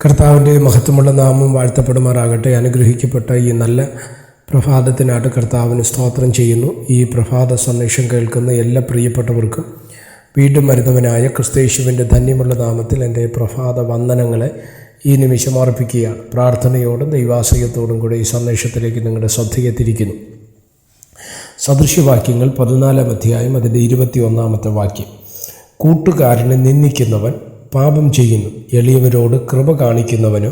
കർത്താവിൻ്റെ മഹത്വമുള്ള നാമം വാഴ്ത്തപ്പെടുമാറാകട്ടെ. അനുഗ്രഹിക്കപ്പെട്ട ഈ നല്ല പ്രഭാതത്തിനായിട്ട് കർത്താവിന് സ്തോത്രം ചെയ്യുന്നു. ഈ പ്രഭാത സന്ദേശം കേൾക്കുന്ന എല്ലാ പ്രിയപ്പെട്ടവർക്കും വീണ്ടും വരുന്നവനായ ക്രിസ്തയേശുവിൻ്റെ ധന്യമുള്ള നാമത്തിൽ എൻ്റെ പ്രഭാത വന്ദനങ്ങളെ ഈ നിമിഷം അർപ്പിക്കുകയാണ്. പ്രാർത്ഥനയോടും ദൈവാശ്രയത്തോടും കൂടെ ഈ സന്ദേശത്തിലേക്ക് നിങ്ങളുടെ ശ്രദ്ധയെത്തിരിക്കുന്നു. സദൃശ്യവാക്യങ്ങൾ 14 അധ്യായം അതിൻ്റെ 21 വാക്യം. കൂട്ടുകാരനെ നിന്ദിക്കുന്നവൻ പാപം ചെയ്യുന്നു, എളിയവരോട് കൃപ കാണിക്കുന്നവന്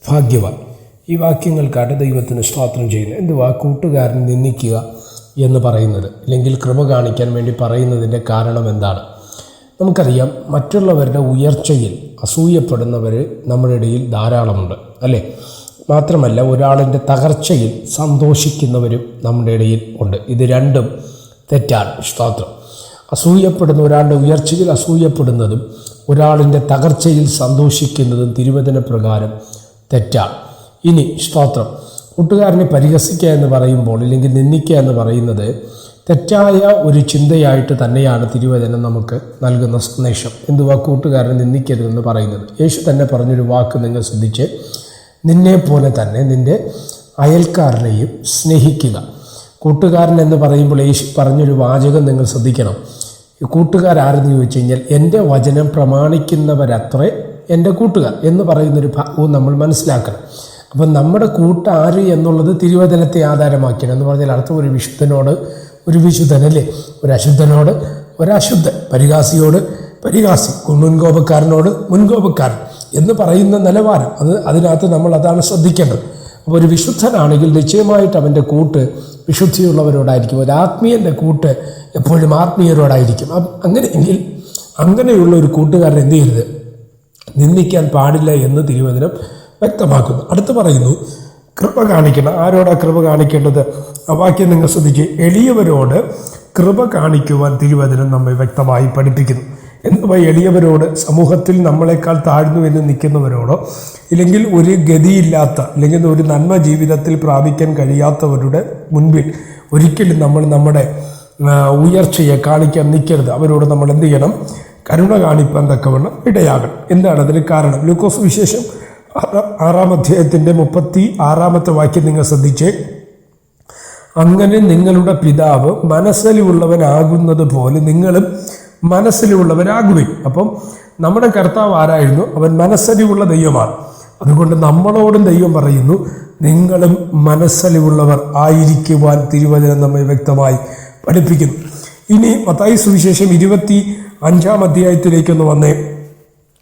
ഭാഗ്യവാൻ. ഈ വാക്യങ്ങൾക്കായിട്ട് ദൈവത്തിന് സ്തോത്രം ചെയ്യുന്നു. എന്തുവാ കൂട്ടുകാരൻ നിന്ദിക്കുക എന്ന് പറയുന്നത്, അല്ലെങ്കിൽ കൃപ കാണിക്കാൻ വേണ്ടി പറയുന്നതിൻ്റെ കാരണം എന്താണ്? നമുക്കറിയാം, മറ്റുള്ളവരുടെ ഉയർച്ചയിൽ അസൂയപ്പെടുന്നവർ നമ്മുടെ ഇടയിൽ ധാരാളമുണ്ട്, അല്ലേ? മാത്രമല്ല, ഒരാളിൻ്റെ തകർച്ചയിൽ സന്തോഷിക്കുന്നവരും നമ്മുടെ ഇടയിൽ ഉണ്ട്. ഇത് രണ്ടും തെറ്റാണ്. സ്തോത്രം. അസൂയപ്പെടുന്ന ഒരാളുടെ ഉയർച്ചയിൽ അസൂയപ്പെടുന്നതും ഒരാളിൻ്റെ തകർച്ചയിൽ സന്തോഷിക്കുന്നതും തിരുവചന പ്രകാരം തെറ്റാണ്. ഇനി സ്തോത്രം, കൂട്ടുകാരനെ പരിഹസിക്കുക എന്ന് പറയുമ്പോൾ, അല്ലെങ്കിൽ നിന്ദിക്കുക എന്ന് പറയുന്നത് തെറ്റായ ഒരു ചിന്തയായിട്ട് തന്നെയാണ് തിരുവചനം നമുക്ക് നൽകുന്ന സന്ദേശം. എന്തുവാ കൂട്ടുകാരനെ നിന്ദിക്കരുതെന്ന് പറയുന്നത്? യേശു തന്നെ പറഞ്ഞൊരു വാക്ക് നിങ്ങൾ ശ്രദ്ധിച്ച്, നിന്നെപ്പോലെ തന്നെ നിൻ്റെ അയൽക്കാരനെയും സ്നേഹിക്കുക. കൂട്ടുകാരൻ എന്ന് പറയുമ്പോൾ യേശു പറഞ്ഞൊരു വാചകം നിങ്ങൾ ശ്രദ്ധിക്കണം. കൂട്ടുകാരാരെന്ന് ചോദിച്ചു കഴിഞ്ഞാൽ, എൻ്റെ വചനം പ്രമാണിക്കുന്നവരത്രേ എൻ്റെ കൂട്ടുകാർ എന്ന് പറയുന്നൊരു ഭാഗവും നമ്മൾ മനസ്സിലാക്കണം. അപ്പം നമ്മുടെ കൂട്ടാര് എന്നുള്ളത് തിരുവചനത്തെ ആധാരമാക്കിയാണ്. എന്ന് പറഞ്ഞാൽ അർത്ഥം, ഒരു വിശുദ്ധനോട് ഒരു വിശുദ്ധനല്ലേ, ഒരു അശുദ്ധനോട് ഒരശുദ്ധൻ, പരിഹാസിയോട് പരിഹാസി, മുൻകോപക്കാരനോട് മുൻകോപക്കാരൻ എന്ന് പറയുന്ന നിലവാരം, അതിനകത്ത് നമ്മൾ അതാണ് ശ്രദ്ധിക്കേണ്ടത്. അപ്പോൾ ഒരു വിശുദ്ധനാണെങ്കിൽ നിശ്ചയമായിട്ട് അവൻ്റെ കൂട്ട് വിശുദ്ധിയുള്ളവരോടായിരിക്കും. ഒരു ആത്മീയൻ്റെ കൂട്ട് എപ്പോഴും ആത്മീയരോടായിരിക്കും. അങ്ങനെയെങ്കിൽ അങ്ങനെയുള്ള ഒരു കൂട്ടുകാരൻ എന്ത് ചെയ്യരുത്? നിന്ദിക്കാൻ പാടില്ല എന്ന് തിരുവചനം വ്യക്തമാക്കുന്നു. അടുത്ത് പറയുന്നു, കൃപ കാണിക്കണം. ആരോടാ കൃപ കാണിക്കേണ്ടത്? ആ വാക്യം നിങ്ങൾ ശ്രദ്ധിച്ച്, എളിയവരോട് കൃപ കാണിക്കുവാൻ തിരുവചനം നമ്മെ വ്യക്തമായി പഠിപ്പിക്കുന്നു. എന്തുവാ എളിയവരോട്? സമൂഹത്തിൽ നമ്മളെക്കാൾ താഴ്ന്നു എന്ന് നിൽക്കുന്നവരോടോ, ഇല്ലെങ്കിൽ ഒരു ഗതിയില്ലാത്ത, അല്ലെങ്കിൽ ഒരു നന്മ ജീവിതത്തിൽ പ്രാപിക്കാൻ കഴിയാത്തവരുടെ മുൻപിൽ ഒരിക്കലും നമ്മൾ നമ്മുടെ ഉയർച്ചയെ കാണിക്കാൻ നിൽക്കരുത്. അവരോട് നമ്മൾ എന്ത് ചെയ്യണം? കരുണ കാണിപ്പാൻ തക്കവണ്ണം ഇടയാകണം. എന്താണ് അതിന് കാരണം? ലൂക്കോസ് വിശേഷം 6 അധ്യായത്തിൻ്റെ 36 വാക്യം നിങ്ങൾ ശ്രദ്ധിച്ചേ. അങ്ങനെ നിങ്ങളുടെ പിതാവ് മനസ്സിലുള്ളവനാകുന്നത് പോലെ നിങ്ങളും മനസ്സിലുള്ളവരാകുവിൻ. അപ്പം നമ്മുടെ കർത്താവ് ആരായിരുന്നു? അവൻ മനസ്സലിവുള്ള ദൈവമാണ്. അതുകൊണ്ട് നമ്മളോടും ദൈവം പറയുന്നു, നിങ്ങളും മനസ്സലിവുള്ളവർ ആയിരിക്കുവാൻ തിരുവചനം നമ്മെ വ്യക്തമായി പഠിപ്പിക്കുന്നു. ഇനി മത്തായി സുവിശേഷം 25 അധ്യായത്തിലേക്കൊന്ന് വന്നേ.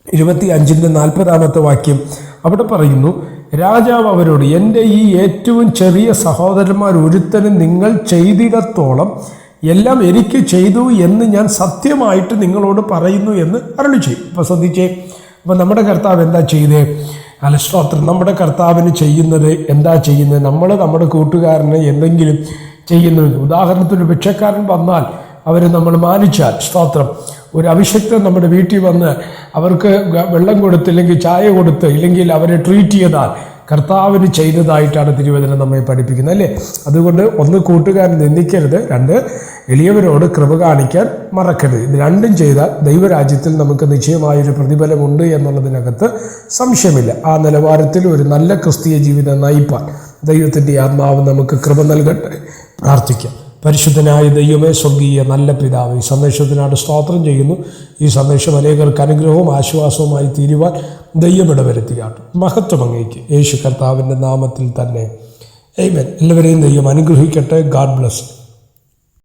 25ന്റെ 40 വാക്യം. അവിടെ പറയുന്നു, രാജാവ് അവരോട്, എൻ്റെ ഈ ഏറ്റവും ചെറിയ സഹോദരന്മാർ ഒരുത്തനും നിങ്ങൾ ചെയ്തിടത്തോളം എല്ലാം എനിക്ക് ചെയ്തു എന്ന് ഞാൻ സത്യമായിട്ട് നിങ്ങളോട് പറയുന്നു എന്ന് അരുളി ചെയ്യും. അപ്പോൾ ശ്രദ്ധിച്ചേ, അപ്പോൾ നമ്മുടെ കർത്താവ് എന്താ ചെയ്തേ? സ്തോത്രം. നമ്മുടെ കർത്താവിന് ചെയ്യുന്നത് എന്താ ചെയ്യുന്നത്? നമ്മുടെ കൂട്ടുകാരന് എന്തെങ്കിലും ചെയ്യുന്നു, ഉദാഹരണത്തിന് ഭിക്ഷക്കാരൻ വന്നാൽ അവരെ നമ്മൾ മാനിച്ചാൽ, സ്തോത്രം, ഒരു അഭിഷക്തൻ നമ്മുടെ വീട്ടിൽ വന്ന് അവർക്ക് വെള്ളം കൊടുത്ത്, ഇല്ലെങ്കിൽ ചായ കൊടുത്ത്, ഇല്ലെങ്കിൽ അവരെ ട്രീറ്റ് ചെയ്താൽ കർത്താവിന് ചെയ്തതായിട്ടാണ് തിരുവചനം നമ്മെ പഠിപ്പിക്കുന്നത്, അല്ലേ? അതുകൊണ്ട് ഒന്ന്, കൂട്ടുകാരൻ നിന്ദിക്കരുത്. 2, എളിയവരോട് കൃപ കാണിക്കാൻ മറക്കരുത്. ഇത് രണ്ടും ചെയ്താൽ ദൈവരാജ്യത്തിൽ നമുക്ക് നിശ്ചയമായൊരു പ്രതിഫലമുണ്ട് എന്നുള്ളതിനകത്ത് സംശയമില്ല. ആ നിലവാരത്തിൽ ഒരു നല്ല ക്രിസ്തീയ ജീവിതം നയിപ്പാൻ ദൈവത്തിൻ്റെ ആത്മാവ് നമുക്ക് കൃപ നൽകട്ടെ. പ്രാർത്ഥിക്കാം. പരിശുദ്ധനായ ദൈവമേ, സ്വർഗീയ നല്ല പിതാവ്, ഈ സന്ദേശത്തിനായിട്ട് സ്തോത്രം ചെയ്യുന്നു. ഈ സന്ദേശം അനേകർക്ക് അനുഗ്രഹവും ആശ്വാസവുമായി തീരുവാൻ ദൈവം ഇടവരുത്തിയാട്ട്. മഹത്വം അങ്ങേക്ക് യേശു കർത്താവിൻ്റെ നാമത്തിൽ തന്നെ. ആമേൻ. എല്ലാവരെയും ദൈവം അനുഗ്രഹിക്കട്ടെ. God bless.